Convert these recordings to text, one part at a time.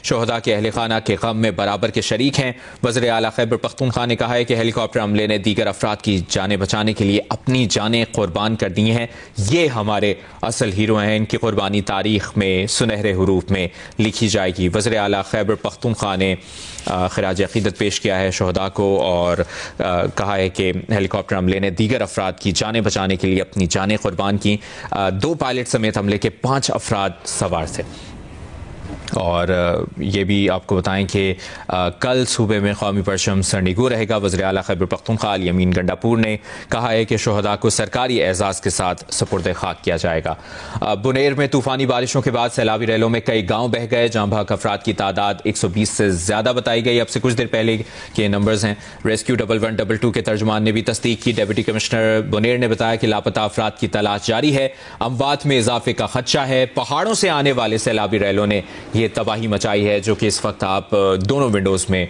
शोहदा के अहल खाना के गम में बराबर के शरीक हैं। वज़ीर आला खैबर पख्तूनख्वा ने कहा है कि हेलीकॉप्टर हमले ने दीगर अफराद की जानें बचाने के लिए अपनी जानें कुर्बान कर दी हैं। ये हमारे असल हीरो हैं, इनकी कुर्बानी तारीख में सुनहरे हरूफ में लिखी जाएगी। वज़ीर आला खैबर पख्तूनख्वा ने खिराज अकीदत पेश किया है शोहदा को और कहा है कि हेलीकॉप्टर हमले ने दीगर अफराद की जानें बचाने के लिए अपनी जानें कुर्बान की। 2 पायलट समेत हमले के 5 अफराद सवार थे। और ये भी आपको बताएं कि कल सूबे में कौमी परचम सरनिगू रहेगा। वज़ीर आला खैबर पख्तूनख्वा अल यमीन गंडापुर ने कहा है कि शोहदा को सरकारी एजाज़ के साथ सुपुर्द खाक किया जाएगा। बुनेर में तूफ़ानी बारिशों के बाद सैलाबी रैलों में कई गाँव बह गए। जहाँ भाग अफराद की तादाद 120 से ज़्यादा बताई गई। अब से कुछ देर पहले के नंबर्स हैं। रेस्क्यू 1112 के तर्जुमान ने भी तस्दीक की। डिप्टी कमिश्नर बुनेर ने बताया कि लापता अफराद की तलाश जारी है। अमवात में इजाफे का खदशा है। पहाड़ों से आने वाले सैलाबी रैलों ने ये तबाही मचाई है, जो कि इस वक्त आप दोनों विंडोज़ में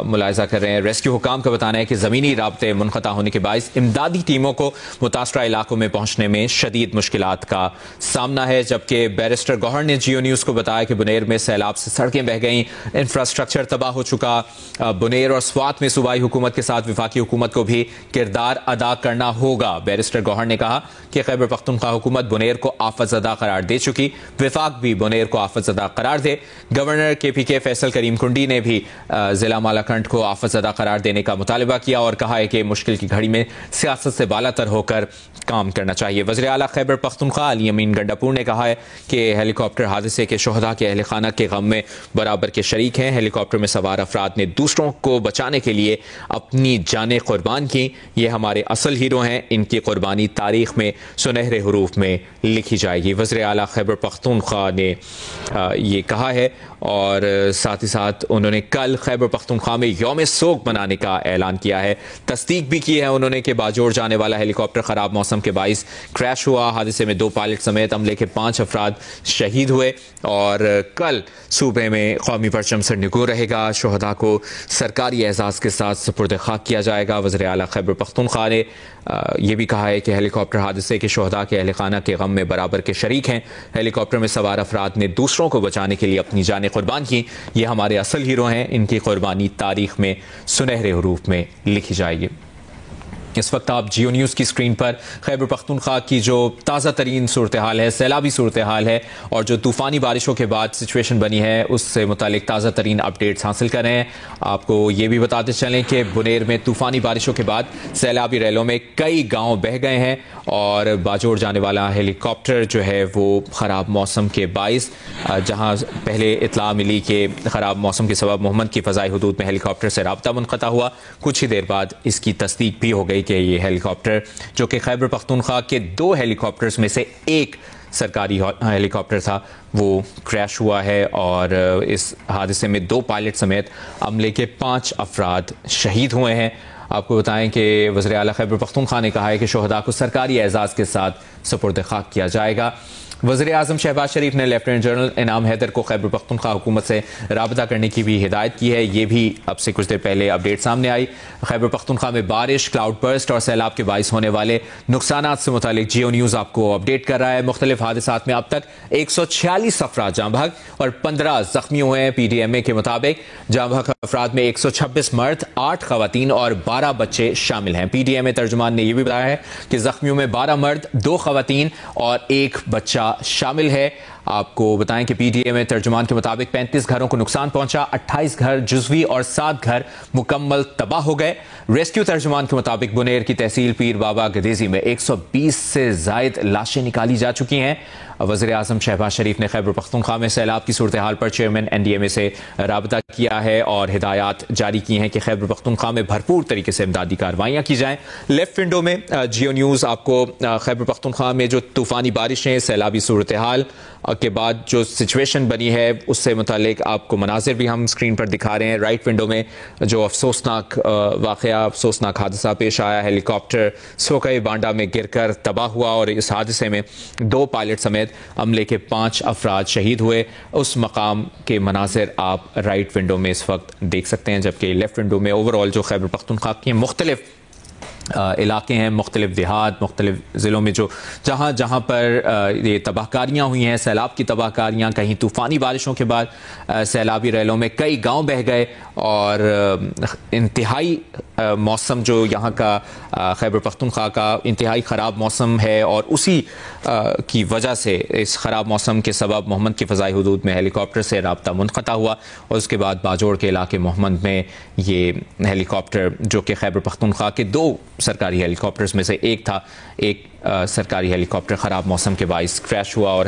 मुलाहिजा कर रहे हैं। रेस्क्यू हुकाम का बताना है कि ज़मीनी राब्ते मुनक़ता होने के बायस इमदादी टीमों को मुतासरा इलाकों में पहुंचने में शदीद मुश्किलात का सामना है। जबकि बैरिस्टर गौहर ने जियो न्यूज़ को बताया कि बुनेर में सैलाब से सड़कें बह गईं, इंफ्रास्ट्रक्चर तबाह हो चुका। बुनेर और स्वात में सूबाई हुकूमत के साथ विफाकी हुकूमत को भी किरदार अदा करना होगा। बैरिस्टर गौहर ने कहा कि खैबर पख्तूनख्वा हुकूमत बुनेर को आफतज़दा करार दे चुकी, विफाक भी बुनेर को आफतज़दा करार दे। गवर्नर KPK फैसल करीम कुंडी ने भी जिला मालाकंड को आफतज़दा करार देने का मुतालबा किया और कहा है कि मुश्किल की घड़ी में सियासत से बालातर होकर काम करना चाहिए। वज़ीर आला खैबर पख्तूनख्वा अल यमीन गंडापुर ने कहा है कि हेलीकॉप्टर हादसे के शोहदा के अहल खाना के गम में बराबर के शरीक हैं। हेलीकॉप्टर में सवार अफराद ने दूसरों को बचाने के लिए अपनी जानें कुर्बान की। ये हमारे असल हीरो हैं, इनकी कुर्बानी तारीख में सुनहरे हरूफ में लिखी जाएगी। वज़ीर आला खैबर पख्तूनख्वा ने ये कहा है और साथ ही साथ उन्होंने कल खैबर पख्तूनख्वा में यौम सोग मनाने का ऐलान किया है। तस्दीक भी की है उन्होंने कि बाजोड़ जाने वाला हेलीकॉप्टर ख़राब मौसम के बाइस क्रैश हुआ। हादसे में 2 पायलट समेत अमले के 5 अफराद शहीद हुए और कल सूबे में कौमी परचम सरनिगू रहेगा। शोहदा को सरकारी एजाज़ के साथ सुपुर्द खाक किया जाएगा। वज़ीर आला खैबर पख्तूनख्वा ने यह भी कहा है कि हेलीकॉप्टर हादसे के शोहदा के अहल खाना के गम में बराबर के शरीक हैं। हेलीकॉप्टर में सवार अफराद ने दूसरों को बचाने के लिए अपनी जानें कुर्बान की। ये हमारे असल हीरो हैं, इनकी कुर्बानी तारीख में सुनहरे हरूफ में लिखी जाएगी। इस वक्त आप जियो न्यूज़ की स्क्रीन पर खैबर पख्तूनख्वा की जो ताज़ा तरीन सूरत हाल है, सैलाबी सूरत हाल है और जो तूफ़ानी बारिशों के बाद सिचुएशन बनी है, उससे मुतालिक ताज़ा तरीन अपडेट्स हासिल कर रहे हैं। आपको ये भी बताते चलें कि बुनेर में तूफ़ानी बारिशों के बाद सैलाबी रैलों में कई गाँव बह गए हैं और बाजोड़ जाने वाला हेलीकॉप्टर जो है वो ख़राब मौसम के बाइस, जहाँ पहले इतला मिली कि ख़राब मौसम के सबब मोहम्मद की फ़ज़ाई हुदूद में हेलीकॉप्टर से राब्ता मुनक़ता हुआ, कुछ ही देर बाद इसकी तस्दीक भी हो गई कि ये हेलीकॉप्टर जो कि खैबर पख्तूनख्वा के 2 हेलीकॉप्टर्स में से एक सरकारी हेलीकॉप्टर था, वो क्रैश हुआ है और इस हादसे में 2 पायलट समेत अमले के 5 अफराद शहीद हुए हैं। आपको बताएं कि वज़ीर आला खैबर पख्तूनख्वा ने कहा है कि शोहदा को सरकारी एजाज़ के साथ सुपुर्द खाक किया जाएगा। वज़ीर आज़म शहबाज शरीफ ने लेफ्टिनेंट जनरल इनाम हैदर को खैबर पख्तूनख्वा हुकूमत से राबता करने की भी हिदायत की है। ये भी अब से कुछ देर पहले अपडेट सामने आई। खैबर पख्तूनख्वा में बारिश, क्लाउड बर्स्ट और सैलाब के बाइस होने वाले नुकसानात से मुतालिक जियो न्यूज़ आपको अपडेट कर रहा है। मुख्तलिफ हादसात में अब तक 146 अफराद जाँ भाग और 15 जख्मी हुए हैं। PDMA के मुताबिक जाँ भाग अफराद में 126 मर्द, 8 खवातीन और 12 बच्चे शामिल हैं। PDMA तर्जुमान ने यह भी बताया है कि जख्मियों में 12 मर्द, 2 खवातीन और 1 बच्चा शामिल है। आपको बताएं कि PDMA तर्जुमान के मुताबिक 35 घरों को नुकसान पहुंचा, 28 घर जुज़वी और 7 घर मुकम्मल तबाह हो गए। रेस्क्यू तर्जुमान के मुताबिक बुनेर की तहसील पीर बाबा गदेजी में 120 से जायद लाशें निकाली जा चुकी हैं। वज़ीर आज़म शहबाज शरीफ ने खैबर पख्तूनख्वा में सैलाब की सूरत हाल पर चेयरमैन NDMA से राबता किया है और हिदायत जारी की हैं कि खैबर पख्तूनख्वा में भरपूर तरीके से इमदादी कार्रवाइयाँ की जाएँ। लेफ्ट विंडो में जियो न्यूज़ आपको खैबर पख्तूनख्वा में जो तूफ़ानी बारिशें, सैलाबी सूरत हाल के बाद जो सिचुएशन बनी है उससे मुतालिक आपको मनाजिर भी हम स्क्रीन पर दिखा रहे हैं। राइट विंडो में जो अफसोसनाक वाक़या, अफसोसनाक हादसा पेश आया, हेलीकॉप्टर सोकई बांडा में गिरकर तबाह हुआ और इस हादसे में 2 पायलट समेत अमले के 5 अफराद शहीद हुए। उस मकाम के मनाजिर आप राइट विंडो में इस वक्त देख सकते हैं, जबकि लेफ्ट विंडो में ओवरऑल जो खैबर पख्तूनख्वा की मुख्तलिफ इलाके हैं, मुख्तलिफ देहात, मुख्तलिफ ज़िलों में जो जहाँ जहाँ पर ये तबाहकारियाँ हुई हैं, सैलाब की तबाहकारियाँ, कहीं तूफ़ानी बारिशों के बाद सैलाबी रैलों में कई गांव बह गए और इंतहाई मौसम जो यहाँ का खैबर पख्तूनख्वा का इंतहाई ख़राब मौसम है और उसी की वजह से इस ख़राब मौसम के सबब मोहम्मद की फ़ज़ाई हुदूद में हेलीकॉप्टर से रब्ता मुनक़ता हुआ और उसके बाद बाजोड़ के इलाके मोहम्मद में ये हेलीकॉप्टर जो कि खैबर पख्तूनख्वा के 2 सरकारी हेलीकॉप्टर्स में से एक था, एक सरकारी हेलीकॉप्टर ख़राब मौसम के बाइस क्रैश हुआ और